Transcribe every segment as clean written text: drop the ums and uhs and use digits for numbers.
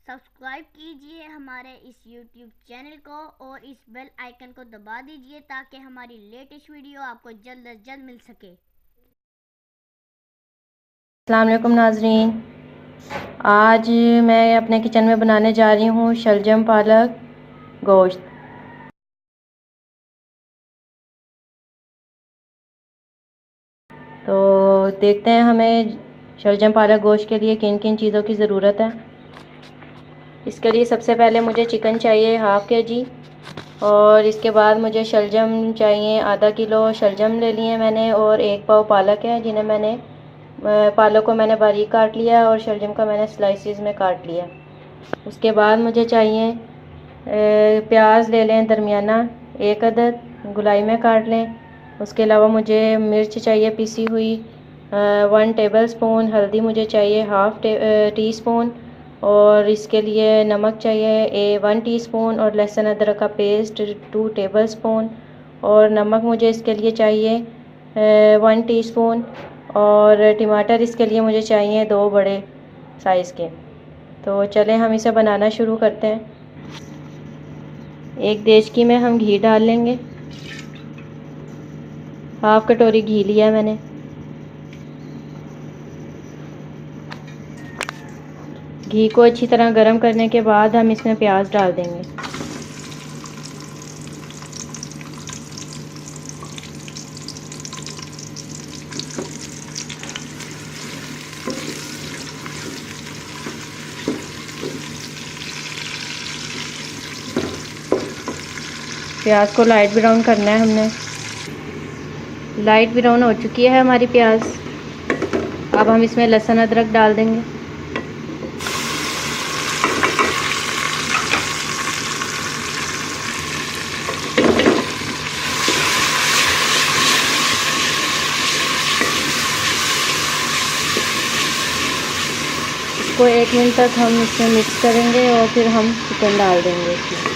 Subscribe कीजिए हमारे इस YouTube चैनल को और इस बेल आइकन को दबा दीजिए ताकि हमारी लेटेस्ट वीडियो आपको जल्द से जल्द मिल सके। अस्सलाम वालेकुम नाज़रीन, आज मैं अपने किचन में बनाने जा रही हूँ शलजम पालक गोश्त। तो देखते हैं हमें शलजम पालक गोश्त के लिए किन किन चीज़ों की ज़रूरत है। इसके लिए सबसे पहले मुझे चिकन चाहिए हाफ़ के-जी, और इसके बाद मुझे शलजम चाहिए आधा किलो शलजम ले लिए मैंने, और 1 पाव पालक है जिन्हें मैंने पालक को मैंने बारीक काट लिया और शलजम का मैंने स्लाइसिस में काट लिया। उसके बाद मुझे चाहिए प्याज ले लें दरमियाना 1 अदद, गोलाई में काट लें। उसके अलावा मुझे मिर्च चाहिए पिसी हुई 1 टेबलस्पून, हल्दी मुझे चाहिए हाफ़ टी स्पून, और इसके लिए नमक चाहिए 1 टीस्पून, और लहसुन अदरक का पेस्ट 2 टेबलस्पून, और नमक मुझे इसके लिए चाहिए 1 टीस्पून, और टमाटर इसके लिए मुझे चाहिए 2 बड़े साइज़ के। तो चलें हम इसे बनाना शुरू करते हैं। एक देचकी में हम घी डाल लेंगे, हाफ़ कटोरी घी लिया मैंने। घी को अच्छी तरह गर्म करने के बाद हम इसमें प्याज डाल देंगे। प्याज को लाइट ब्राउन करना है हमने। लाइट ब्राउन हो चुकी है हमारी प्याज। अब हम इसमें लहसुन अदरक डाल देंगे। इसको 1 मिनट तक हम इसमें मिक्स करेंगे और फिर हम चिकन डाल देंगे इसमें।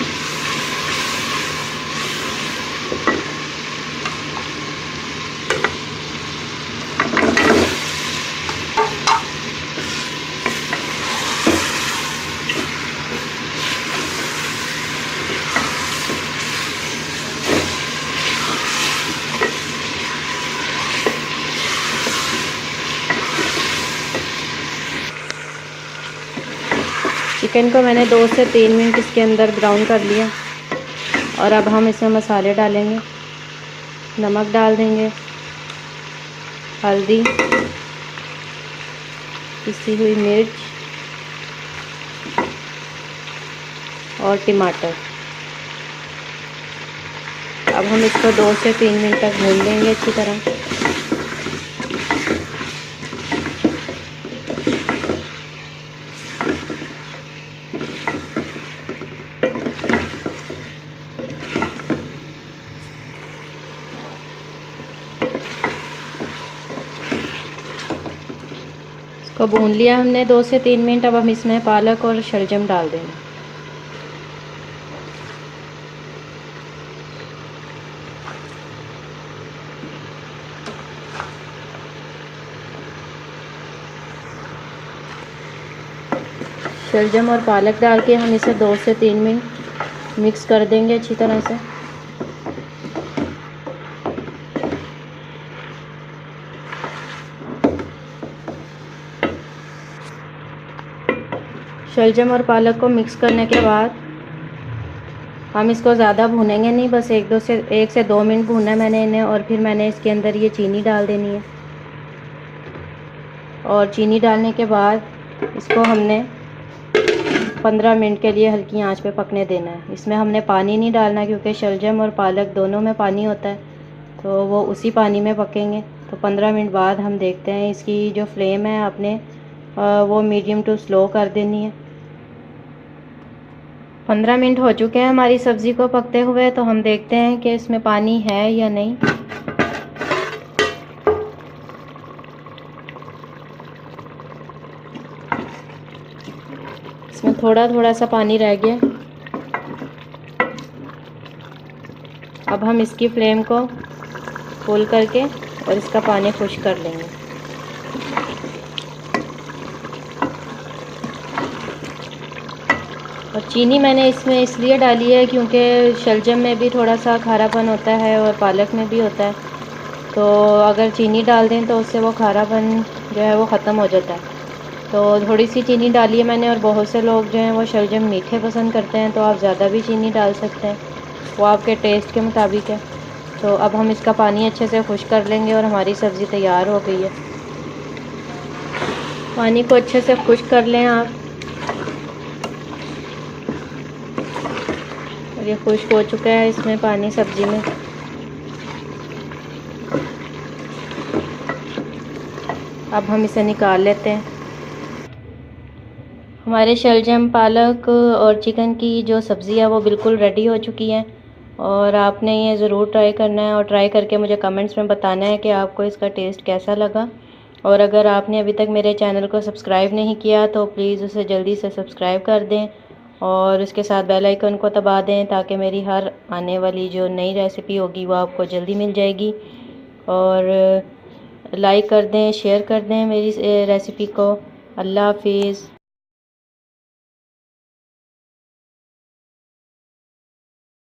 चिकन को मैंने 2 से 3 मिनट इसके अंदर ब्राउन कर लिया, और अब हम इसमें मसाले डालेंगे। नमक डाल देंगे, हल्दी, पिसी हुई मिर्च और टमाटर। अब हम इसको 2 से 3 मिनट तक भून लेंगे अच्छी तरह। इसको भून लिया हमने 2 से 3 मिनट। अब हम इसमें पालक और शलजम डाल देंगे। शलजम और पालक डाल के हम इसे 2 से 3 मिनट मिक्स कर देंगे अच्छी तरह से। शलजम और पालक को मिक्स करने के बाद हम इसको ज़्यादा भूनेंगे नहीं, बस 1 से 2 मिनट भूना है मैंने इन्हें, और फिर मैंने इसके अंदर ये चीनी डाल देनी है। और चीनी डालने के बाद इसको हमने 15 मिनट के लिए हल्की आंच पे पकने देना है। इसमें हमने पानी नहीं डालना क्योंकि शलजम और पालक दोनों में पानी होता है, तो वो उसी पानी में पकेंगे। तो 15 मिनट बाद हम देखते हैं। इसकी जो फ्लेम है आपने वो मीडियम टू स्लो कर देनी है। 15 मिनट हो चुके हैं हमारी सब्ज़ी को पकते हुए, तो हम देखते हैं कि इसमें पानी है या नहीं। इसमें थोड़ा थोड़ा सा पानी रह गया। अब हम इसकी फ्लेम को फुल करके और इसका पानी खुश्क कर लेंगे। और चीनी मैंने इसमें इसलिए डाली है क्योंकि शलजम में भी थोड़ा सा खारापन होता है और पालक में भी होता है, तो अगर चीनी डाल दें तो उससे वो खारापन जो है वो ख़त्म हो जाता है। तो थोड़ी सी चीनी डाली है मैंने, और बहुत से लोग जो हैं वो शलजम मीठे पसंद करते हैं, तो आप ज़्यादा भी चीनी डाल सकते हैं, वो आपके टेस्ट के मुताबिक है। तो अब हम इसका पानी अच्छे से खुश कर लेंगे और हमारी सब्ज़ी तैयार हो गई है। पानी को अच्छे से खुश कर लें आप, और ये खुश्क हो चुका है इसमें पानी सब्ज़ी में। अब हम इसे निकाल लेते हैं। हमारे शलजम, पालक और चिकन की जो सब्ज़ी है वो बिल्कुल रेडी हो चुकी है, और आपने ये ज़रूर ट्राई करना है, और ट्राई करके मुझे कमेंट्स में बताना है कि आपको इसका टेस्ट कैसा लगा। और अगर आपने अभी तक मेरे चैनल को सब्सक्राइब नहीं किया तो प्लीज़ उसे जल्दी से सब्सक्राइब कर दें, और उसके साथ बेल आइकन को दबा दें ताकि मेरी हर आने वाली जो नई रेसिपी होगी वो आपको जल्दी मिल जाएगी। और लाइक कर दें, शेयर कर दें मेरी रेसिपी को। अल्लाह हाफिज़।